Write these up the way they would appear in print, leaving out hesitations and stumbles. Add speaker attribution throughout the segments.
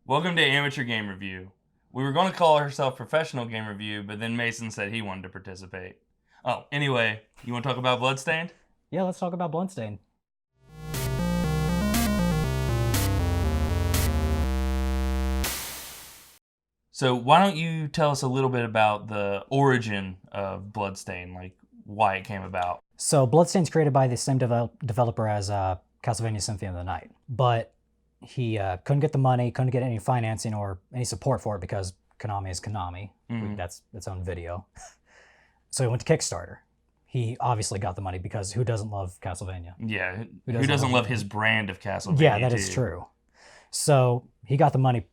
Speaker 1: Welcome to Amateur Game Review. We were going to call ourselves Professional Game Review, but then Mason said he wanted to participate. Oh, anyway, you want to talk about Bloodstained?
Speaker 2: Yeah, let's talk about Bloodstained.
Speaker 1: So why don't you tell us a little bit about the origin of Bloodstained, like why it came about?
Speaker 2: So Bloodstained's created by the same developer as Castlevania Symphony of the Night, but he couldn't get the money, couldn't get any financing or any support for it because Konami is Konami. That's its own video. So he went to Kickstarter. He obviously got the money because who doesn't love Castlevania?
Speaker 1: Yeah, who doesn't love his brand of Castlevania?
Speaker 2: Yeah, that is true. So he got the money,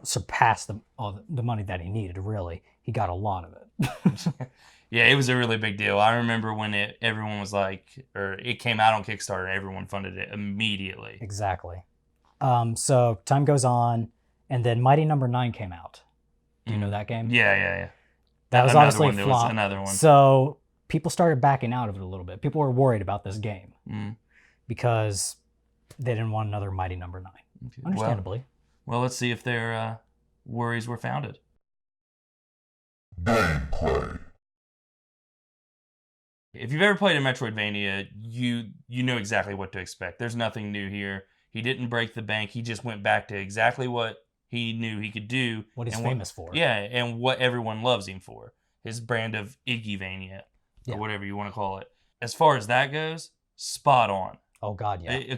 Speaker 2: surpassed the money that he needed, really. He got a lot of it.
Speaker 1: Yeah, it was a really big deal. I remember when everyone was like, or it came out on Kickstarter, everyone funded it immediately.
Speaker 2: Exactly. So time goes on, and then Mighty Number 9 came out. Do you know that game?
Speaker 1: Yeah.
Speaker 2: That was
Speaker 1: Another
Speaker 2: obviously
Speaker 1: one,
Speaker 2: a flop.
Speaker 1: There was another one.
Speaker 2: So people started backing out of it a little bit. People were worried about this game because they didn't want another Mighty Number 9. Okay. Understandably.
Speaker 1: Well, let's see if their worries were founded.
Speaker 3: Gameplay.
Speaker 1: If you've ever played a Metroidvania, you know exactly what to expect. There's nothing new here. He didn't break the bank. He just went back to exactly what he knew he could do.
Speaker 2: What he's famous for.
Speaker 1: Yeah, and what everyone loves him for. His brand of Iggyvania, or whatever you want to call it. As far as that goes, spot on.
Speaker 2: Oh, God, yeah.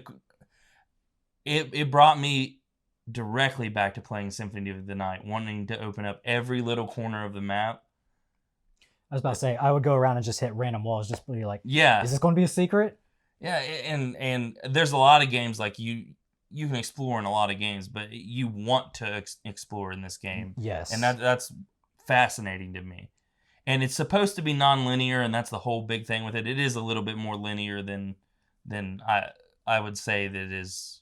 Speaker 1: It brought me directly back to playing Symphony of the Night, wanting to open up every little corner of the map.
Speaker 2: I was about to say, I would go around and just hit random walls, just be like,
Speaker 1: yeah,
Speaker 2: is this going to be a secret?
Speaker 1: Yeah, and there's a lot of games like you can explore in a lot of games, but you want to explore in this game.
Speaker 2: Yes.
Speaker 1: And that's fascinating to me. And it's supposed to be non-linear, and that's the whole big thing with it. It is a little bit more linear than I would say that it is.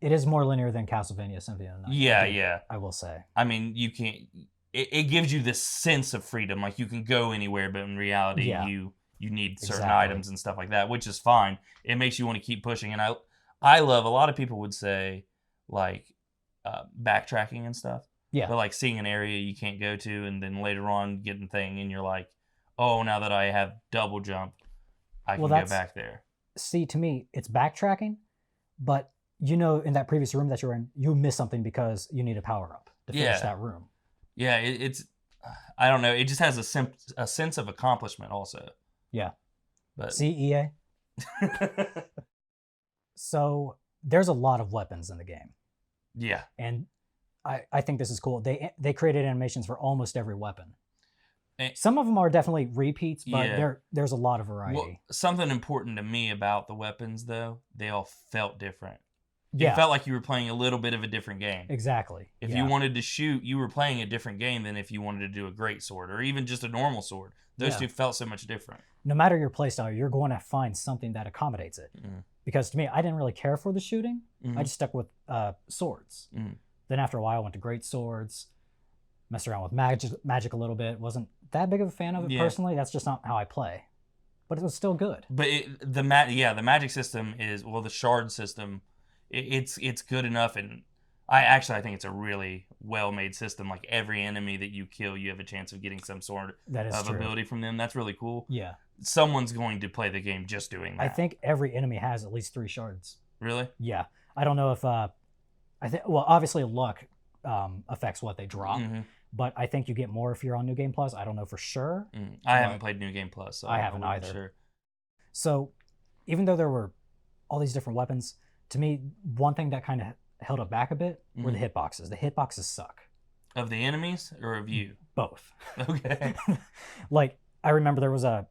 Speaker 2: It is more linear than Castlevania Symphony of the Night.
Speaker 1: Yeah.
Speaker 2: I will say.
Speaker 1: I mean, you can't. It gives you this sense of freedom, like you can go anywhere, but in reality, you need certain items and stuff like that, which is fine. It makes you want to keep pushing, and I love. A lot of people would say like backtracking and stuff.
Speaker 2: Yeah.
Speaker 1: But like seeing an area you can't go to, and then later on getting thing, and you're like, oh, now that I have double jump, I can go back there.
Speaker 2: See, to me, it's backtracking, but in that previous room that you're in, you missed something because you need a power up to finish that room.
Speaker 1: Yeah, it's I don't know. It just has a sense of accomplishment also.
Speaker 2: Yeah.
Speaker 1: But
Speaker 2: CEA. So there's a lot of weapons in the game.
Speaker 1: Yeah.
Speaker 2: And I think this is cool. They created animations for almost every weapon. Some of them are definitely repeats, but there's a lot of variety.
Speaker 1: Well, something important to me about the weapons, though, they all felt different. It felt like you were playing a little bit of a different game.
Speaker 2: Exactly.
Speaker 1: If you wanted to shoot, you were playing a different game than if you wanted to do a great sword or even just a normal sword. Those two felt so much different.
Speaker 2: No matter your playstyle, you're going to find something that accommodates it. Because to me, I didn't really care for the shooting. I just stuck with swords. Then after a while, I went to great swords, messed around with magic a little bit. Wasn't that big of a fan of it personally. That's just not how I play. But it was still good.
Speaker 1: But the magic system is, the shard system, it's good enough, and I think it's a really well-made system. Like every enemy that you kill, you have a chance of getting some sort of ability from them. That's really cool.
Speaker 2: Yeah.
Speaker 1: Someone's going to play the game just doing that.
Speaker 2: I think every enemy has at least 3 shards.
Speaker 1: Really?
Speaker 2: Yeah. I don't know if obviously luck affects what they drop, but I think you get more if you're on New Game Plus. I don't know for sure.
Speaker 1: I haven't played New Game Plus, so
Speaker 2: I haven't either.
Speaker 1: Sure.
Speaker 2: So even though there were all these different weapons, to me, one thing that kind of held it back a bit were the hitboxes. The hitboxes suck. Of
Speaker 1: the enemies or of you?
Speaker 2: Both.
Speaker 1: Okay.
Speaker 2: Like, I remember there was one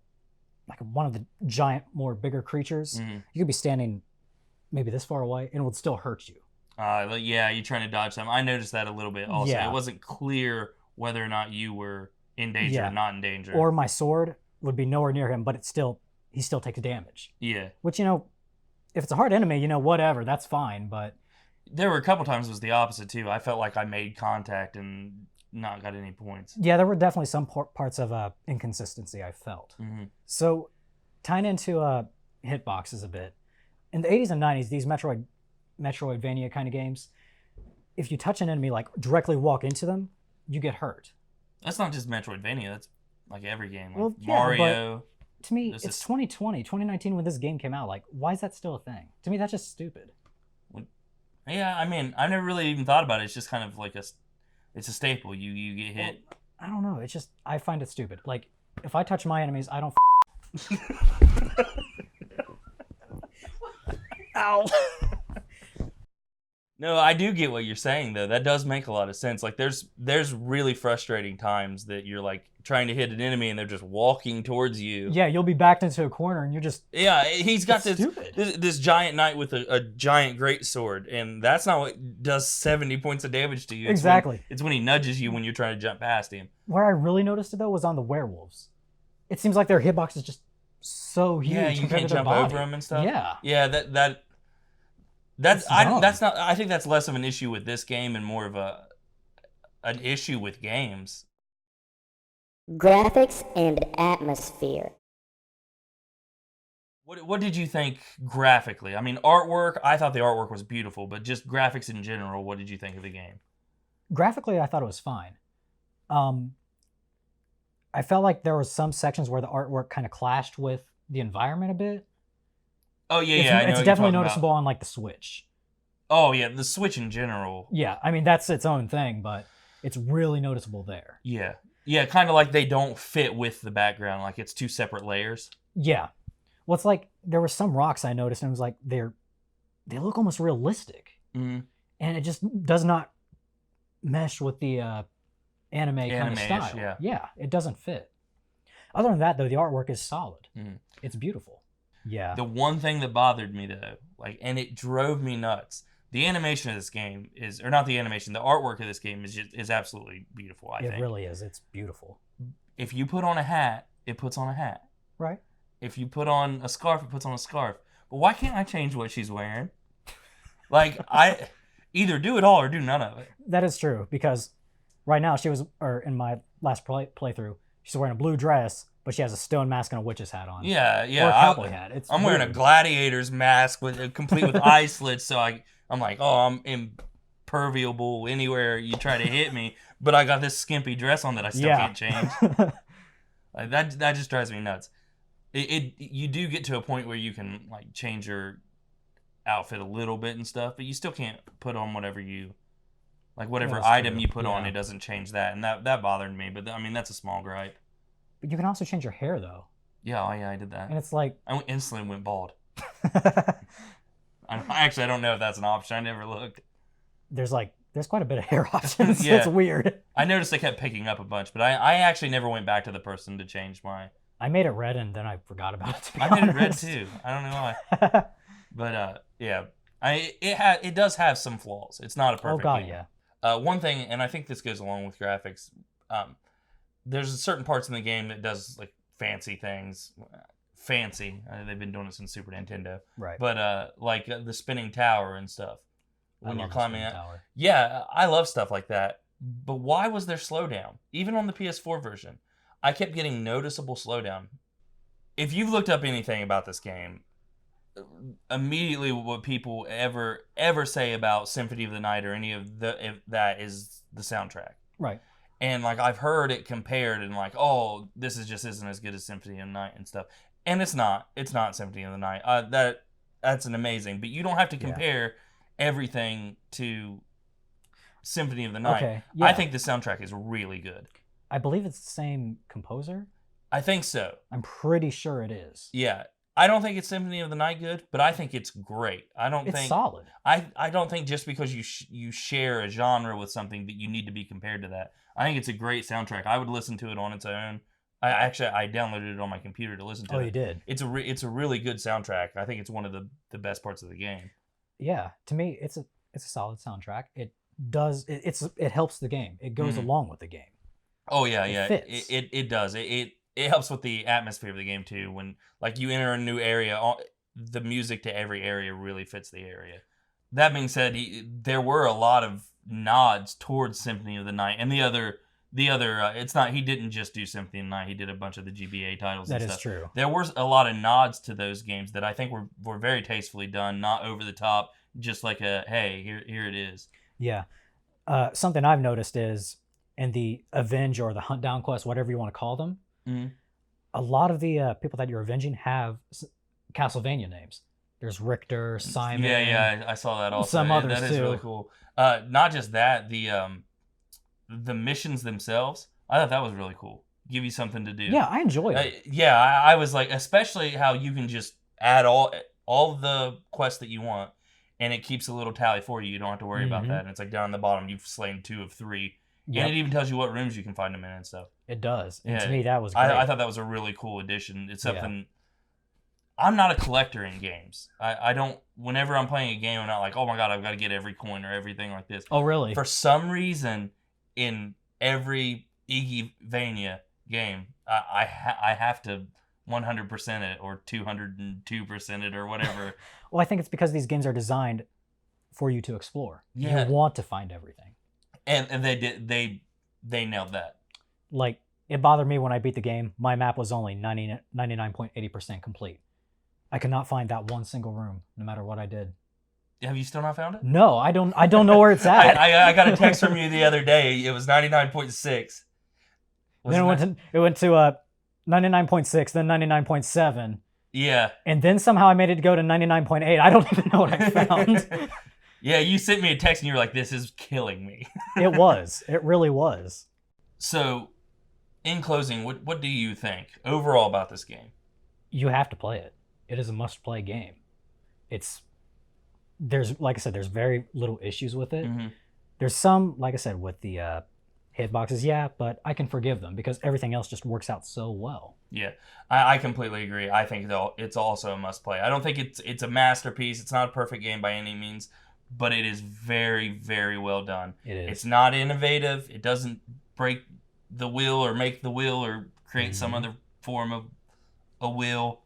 Speaker 2: of the giant, bigger creatures. You could be standing maybe this far away and it would still hurt you.
Speaker 1: You're trying to dodge them. I noticed that a little bit also.
Speaker 2: Yeah.
Speaker 1: It wasn't clear whether or not you were in danger or not in danger.
Speaker 2: Or my sword would be nowhere near him, but he still takes damage.
Speaker 1: Yeah.
Speaker 2: Which, if it's a hard enemy, whatever, that's fine, but...
Speaker 1: There were a couple times it was the opposite, too. I felt like I made contact and not got any points.
Speaker 2: Yeah, there were definitely some parts of inconsistency I felt. So, tying into hitboxes a bit, in the 80s and 90s, these Metroidvania kind of games, if you touch an enemy, like directly walk into them, you get hurt.
Speaker 1: That's not just Metroidvania. That's like every game. Like
Speaker 2: Well, yeah,
Speaker 1: Mario.
Speaker 2: To me, it's 2020, 2019 when this game came out. Like, why is that still a thing? To me, that's just stupid.
Speaker 1: Yeah, I mean, I never really even thought about it. It's just kind of like it's a staple. You get hit.
Speaker 2: Well, I don't know. It's just, I find it stupid. Like, if I touch my enemies, I don't Ow.
Speaker 1: No, I do get what you're saying though. That does make a lot of sense. Like there's really frustrating times that you're like trying to hit an enemy and they're just walking towards you.
Speaker 2: Yeah, you'll be backed into a corner and you're just
Speaker 1: he's got this giant knight with a giant great sword, and that's not what does 70 points of damage to you.
Speaker 2: Exactly.
Speaker 1: It's when he nudges you when you're trying to jump past him.
Speaker 2: Where I really noticed it though was on the werewolves. It seems like their hitbox is just so huge.
Speaker 1: Yeah, you can't jump over them and stuff.
Speaker 2: Yeah.
Speaker 1: Yeah, I think that's less of an issue with this game and more of an issue with games.
Speaker 3: Graphics and atmosphere.
Speaker 1: What did you think graphically? I mean, artwork, I thought the artwork was beautiful, but just graphics in general, what did you think of the game?
Speaker 2: Graphically, I thought it was fine. I felt like there were some sections where the artwork kind of clashed with the environment a bit.
Speaker 1: Oh, yeah,
Speaker 2: it's definitely noticeable on, like, the Switch.
Speaker 1: Oh, yeah, the Switch in general.
Speaker 2: Yeah, I mean, that's its own thing, but it's really noticeable there.
Speaker 1: Yeah. Yeah, kind of like they don't fit with the background, like it's two separate layers.
Speaker 2: Yeah. Well, it's like, there were some rocks I noticed, and it was like, they look almost realistic.
Speaker 1: Mm-hmm.
Speaker 2: And it just does not mesh with the anime kind of style. Yeah, it doesn't fit. Other than that, though, the artwork is solid.
Speaker 1: Mm-hmm.
Speaker 2: It's beautiful. Yeah.
Speaker 1: The one thing that bothered me though, like, and it drove me nuts. The animation of this game is, or not the animation, the artwork of this game is absolutely beautiful. I think
Speaker 2: it really is. It's beautiful.
Speaker 1: If you put on a hat, it puts on a hat.
Speaker 2: Right.
Speaker 1: If you put on a scarf, it puts on a scarf. But why can't I change what she's wearing? Like, I either do it all or do none of it.
Speaker 2: That is true, because right now in my last playthrough, she's wearing a blue dress, but she has a stone mask and a witch's hat on.
Speaker 1: Yeah.
Speaker 2: Or a cowboy hat.
Speaker 1: I'm wearing a gladiator's mask complete with eye slits, so I'm like, oh, I'm impermeable anywhere you try to hit me, but I got this skimpy dress on that I still can't change. Like, that just drives me nuts. You do get to a point where you can like change your outfit a little bit and stuff, but you still can't put on whatever item you put on. It doesn't change that, and that bothered me. But I mean, that's a small gripe.
Speaker 2: But you can also change your hair though.
Speaker 1: Yeah, I did that.
Speaker 2: And it's like
Speaker 1: I instantly went bald. I don't know if that's an option. I never looked.
Speaker 2: There's quite a bit of hair options. Yeah. It's weird.
Speaker 1: I noticed they kept picking up a bunch, but I actually never went back to the person to change my...
Speaker 2: I made it red and then I forgot about it, to be
Speaker 1: honest. I made it red too. I don't know why. But yeah, it does have some flaws. It's not a perfect game. Yeah. One thing, and I think this goes along with graphics, there's certain parts in the game that does like fancy things. Fancy. They've been doing it since Super Nintendo.
Speaker 2: Right.
Speaker 1: But like the spinning tower and stuff. When you're climbing it.
Speaker 2: Tower.
Speaker 1: Yeah, I love stuff like that. But why was there slowdown? Even on the PS4 version, I kept getting noticeable slowdown. If you've looked up anything about this game, immediately what people ever say about Symphony of the Night or any of that is the soundtrack.
Speaker 2: Right.
Speaker 1: And like I've heard it compared and like, oh, this just isn't as good as Symphony of the Night and stuff. And it's not. It's not Symphony of the Night. That's an amazing. But you don't have to compare everything to Symphony of the Night.
Speaker 2: Okay. Yeah.
Speaker 1: I think the soundtrack is really good.
Speaker 2: I believe it's the same composer.
Speaker 1: I think so.
Speaker 2: I'm pretty sure it is.
Speaker 1: Yeah. I don't think it's Symphony of the Night good, but I think it's great.
Speaker 2: It's solid.
Speaker 1: I don't think just because you share a genre with something that you need to be compared to that. I think it's a great soundtrack. I would listen to it on its own. I downloaded it on my computer to listen to it.
Speaker 2: Oh, you did?
Speaker 1: It's a really good soundtrack. I think it's one of the best parts of the game.
Speaker 2: Yeah, to me, it's a solid soundtrack. It helps the game. It goes along with the game.
Speaker 1: Oh yeah,
Speaker 2: It
Speaker 1: does. It helps with the atmosphere of the game too. When like you enter a new area, the music to every area really fits the area. That being said, there were a lot of nods towards Symphony of the Night, and the other it's not, he didn't just do Symphony of the Night. He did a bunch of the GBA titles.
Speaker 2: That
Speaker 1: and
Speaker 2: is
Speaker 1: stuff.
Speaker 2: True.
Speaker 1: There were a lot of nods to those games that I think were very tastefully done, not over the top, just like hey, here it is.
Speaker 2: Yeah. Something I've noticed is in the avenge or the hunt down quest, whatever you want to call them, a lot of the people that you're avenging have Castlevania names. There's Richter, Simon.
Speaker 1: Yeah, I saw that also.
Speaker 2: Some others
Speaker 1: that is
Speaker 2: too.
Speaker 1: really cool. Not just that, the missions themselves, I thought that was really cool. Give you something to do.
Speaker 2: Yeah, I enjoyed it.
Speaker 1: Yeah, I was like, especially how you can just add all the quests that you want, and it keeps a little tally for you. You don't have to worry about that. And it's like down on the bottom, you've slain 2 of 3. Yep. And it even tells you what rooms you can find them in and stuff.
Speaker 2: It does. And to me, that was great.
Speaker 1: I thought that was a really cool addition. It's something... Yeah. I'm not a collector in games. I don't... Whenever I'm playing a game, I'm not like, oh my god, I've got to get every coin or everything like this.
Speaker 2: Oh, really?
Speaker 1: For some reason, in every Iggy-Vania game, I have to 100% it or 202% it or whatever.
Speaker 2: Well, I think it's because these games are designed for you to explore.
Speaker 1: Yeah.
Speaker 2: You want to find everything.
Speaker 1: And they nailed that.
Speaker 2: Like, it bothered me when I beat the game. My map was only 99.80% complete. I could not find that one single room, no matter what I did.
Speaker 1: Have you still not found it?
Speaker 2: No, I don't know where it's at.
Speaker 1: I got a text from you the other day. It was 99.6.
Speaker 2: Then it went to 99.6, then 99.7.
Speaker 1: Yeah.
Speaker 2: And then somehow I made it go to 99.8. I don't even know what I found.
Speaker 1: Yeah, you sent me a text and you were like, this is killing me.
Speaker 2: It was. It really was.
Speaker 1: So, in closing, what do you think overall about this game?
Speaker 2: You have to play it. It is a must-play game. Like I said, there's very little issues with it. Mm-hmm. There's some, like I said, with the hitboxes, yeah, but I can forgive them because everything else just works out so well.
Speaker 1: Yeah, I completely agree. I think it's also a must-play. I don't think it's a masterpiece. It's not a perfect game by any means, but it is very, very well done.
Speaker 2: It is.
Speaker 1: It's not innovative. It doesn't break the wheel or make the wheel or create some other form of a wheel.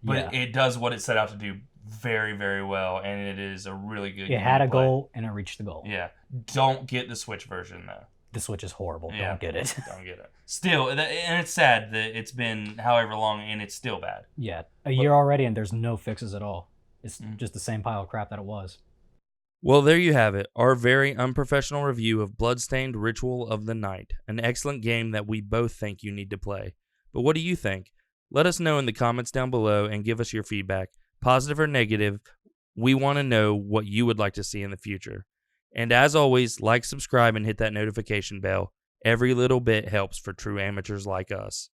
Speaker 1: But it does what it set out to do very, very well, and it is a really good game.
Speaker 2: It had a goal, and it reached the goal.
Speaker 1: Yeah. Don't get the Switch version, though.
Speaker 2: The Switch is horrible.
Speaker 1: Yeah.
Speaker 2: Don't get it.
Speaker 1: Don't get it. Still, and it's sad that it's been however long, and it's still bad.
Speaker 2: Yeah. A year already, and there's no fixes at all. It's just the same pile of crap that it was.
Speaker 4: Well, there you have it. Our very unprofessional review of Bloodstained Ritual of the Night. An excellent game that we both think you need to play. But what do you think? Let us know in the comments down below and give us your feedback, positive or negative. We want to know what you would like to see in the future. And as always, like, subscribe, and hit that notification bell. Every little bit helps for true amateurs like us.